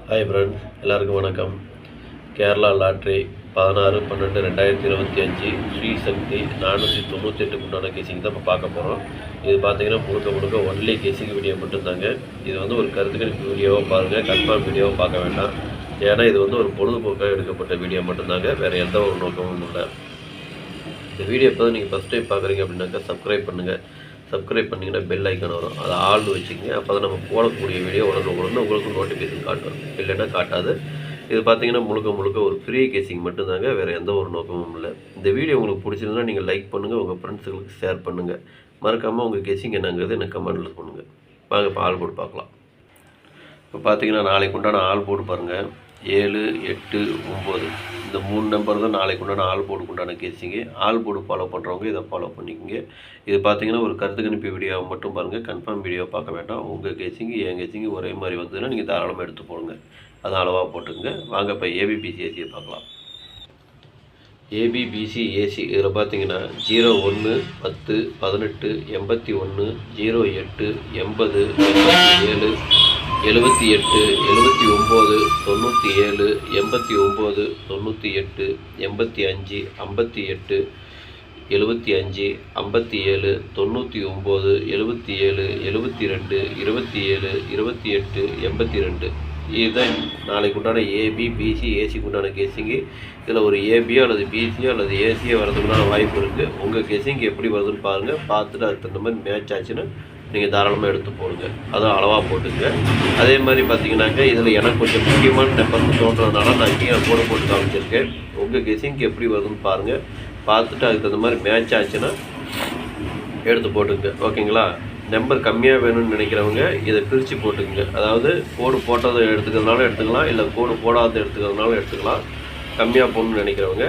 Hi friends, எல்லாருக்கும் வணக்கம். Kerala lottery 16/12/2025 Sri சக்தி 498 உண்டான கேசிங் தான் இப்போ பார்க்க போகிறோம். இது பார்த்தீங்கன்னா முழுக்க ஒன்லி கேசிங் வீடியோ மட்டும்தாங்க. இது வந்து ஒரு கருத்துக்கணிப்பு வீடியோவாக பாருங்கள், கன்ஃபார்ம் வீடியோவாக பார்க்க வேண்டாம். ஏன்னா இது வந்து ஒரு பொழுதுபோக்காக எடுக்கப்பட்ட வீடியோ மட்டும்தாங்க, வேறு எந்த ஒரு நோக்கமும் இல்லை. இந்த வீடியோ இப்போ நீங்கள் ஃபஸ்ட் டைம் பார்க்குறீங்க அப்படின்னாக்கா சப்ஸ்கிரைப் பண்ணுங்கள். சப்ஸ்கிரைப் பண்ணிங்கன்னா பெல் ஐக்கான் வரும், அதை ஆள் வச்சுக்கோங்க. அப்போ தான் நம்ம போடக்கூடிய வீடியோ உடனே உங்களுக்கு நோட்டிஃபிகேஷன் காட்டும், இல்லைன்னா காட்டாது. இது பார்த்தீங்கன்னா முழுக்க ஒரு ஃப்ரீ கேசிங் மட்டும்தாங்க, வேறு எந்த ஒரு நோக்கமும் இல்லை. இந்த வீடியோ உங்களுக்கு பிடிச்சிருந்தா நீங்கள் லைக் பண்ணுங்கள், உங்கள் ஃப்ரெண்ட்ஸுங்களுக்கு ஷேர் பண்ணுங்கள். மறக்காமல் உங்கள் கேசிங் என்னங்கிறது எனக்கு கமெண்ட்டில் பண்ணுங்கள். வாங்க இப்போ ஆல் போர்டு பார்க்கலாம். இப்போ பார்த்தீங்கன்னா நாளைக்கு உண்டான ஆல் போர்டு பாருங்கள். 7, 8, 9 இந்த 3 நம்பர் தான் நாளைக்கு உண்டான ஆல் போர்டுக்கு உண்டான கேசிங்கு. ஆல் போர்டு ஃபாலோ பண்ணுறவங்க இதை ஃபாலோ பண்ணிக்கோங்க. இது பார்த்தீங்கன்னா ஒரு கருத்து கணிப்பு வீடியோவை மட்டும் பாருங்கள், கன்ஃபார்ம் வீடியோ பார்க்க வேண்டாம். உங்கள் கேசிங்கு என் கேசிங்கு ஒரே மாதிரி வந்ததுன்னா நீங்கள் தாராளமாக எடுத்து போடுங்க, அதை அளவாக போட்டுங்க. வாங்க இப்போ ஏபிபிசிஏசியை பார்க்கலாம். ஏபிபிசிஏசி இதில் பார்த்தீங்கன்னா 01, 10, 18, 81, 08, 80, 87, 78, 79, 97, 89, 98, 85, 58, 75, 57, 99, 77, 72, 27, 28, 82 இதுதான் நாளைக்கு உண்டான ஏபிபிசி ஏசிக்கு உண்டான கேசிங்கு. இதில் ஒரு ஏபியோ அல்லது பிசியோ அல்லது ஏசியோ வரதுக்குண்டான வாய்ப்பு இருக்குது. உங்கள் கேசிங் எப்படி வருதுன்னு பாருங்கள், பார்த்துட்டு அதுக்கு தகுந்த மாதிரி மேட்ச் ஆச்சுன்னா நீங்கள் தாராளமாக எடுத்து போடுங்க, அதுவும் அளவாக போட்டுங்க. அதே மாதிரி பார்த்தீங்கன்னாக்க இதில் எனக்கு கொஞ்சம் முக்கியமான நம்பர்னு தோன்றதுனால நான் கீழே போட்டு காமிச்சிருக்கேன். உங்கள் கெஸிங்க்கு எப்படி வருதுன்னு பாருங்கள், பார்த்துட்டு அதுக்கு தகுந்த மாதிரி மேட்ச் ஆச்சுன்னா எடுத்து போட்டுங்க. ஓகேங்களா? நம்பர் கம்மியாக வேணும்னு நினைக்கிறவங்க இதை பிரித்து போட்டுக்குங்க. அதாவது கோடு போட்டதை எடுத்துக்கிறதுனால எடுத்துக்கலாம், இல்லை கோடு போடாத எடுத்துக்கிறதுனால எடுத்துக்கலாம். கம்மியாக போடணும்னு நினைக்கிறவங்க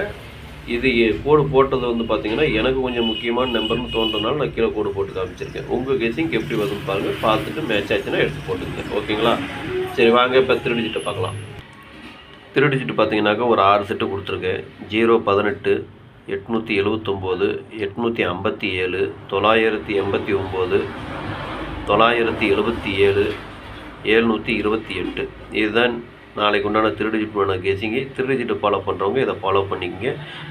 இது கோடு போட்டது வந்து பார்த்தீங்கன்னா எனக்கு கொஞ்சம் முக்கியமான நம்பர்னு தோன்றதுனால நான் கீழே கோடு போட்டு காமிச்சிருக்கேன். உங்கள் கெஸிங் எப்படி வருதுன்னு பாருங்கள், பார்த்துட்டு மேட்ச் ஆச்சுன்னா எடுத்து போட்டுங்க. ஓகேங்களா? சரி வாங்க இப்போ திருடிச்சிட்டு பார்க்கலாம். திருடிச்சிட்டு பார்த்தீங்கன்னாக்கா ஒரு 6 செட்டு கொடுத்துருக்கேன். 0, 18, 879, 857, 989, 977, 728 இதுதான் நாளைக்கு உண்டான திருடிஜிட்டான கேசிங்கு. திருடிஜிட்டை ஃபாலோ பண்ணுறவங்க இதை ஃபாலோ பண்ணிக்கங்க.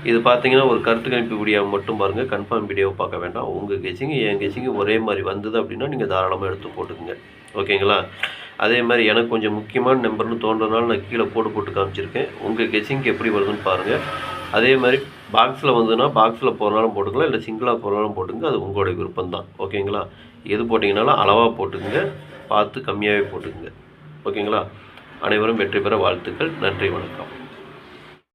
இது பார்த்தீங்கன்னா ஒரு கருத்து கணிப்பு வீடியோவை மட்டும் பாருங்கள், கன்ஃபார்ம் வீடியோவை பார்க்க வேண்டாம். உங்கள் கேசிங்கு என் கேசிங்கு ஒரே மாதிரி வந்தது அப்படின்னா நீங்கள் தாராளமாக எடுத்து போட்டுக்குங்க. ஓகேங்களா? அதே மாதிரி எனக்கு கொஞ்சம் முக்கியமான நம்பர்னு தோன்றதுனால நான் கீழே போட்டு காமிச்சிருக்கேன். உங்கள் கெஸிங்க்கு எப்படி வருதுன்னு பாருங்கள். அதே மாதிரி பாக்ஸில் வந்ததுன்னா பாக்ஸில் போகிறனாலும் போட்டுக்கலாம், இல்லை சிங்கிளாக போகிறனாலும் போட்டுங்க, அது உங்களுடைய விருப்பம் தான். ஓகேங்களா? எது போட்டிங்கனாலும் அளவாக போட்டுக்குங்க, பார்த்து கம்மியாகவே போட்டுக்குங்க. ஓகேங்களா? அனைவரும் வெற்றி பெற வாழ்த்துக்கள். நன்றி, வணக்கம்.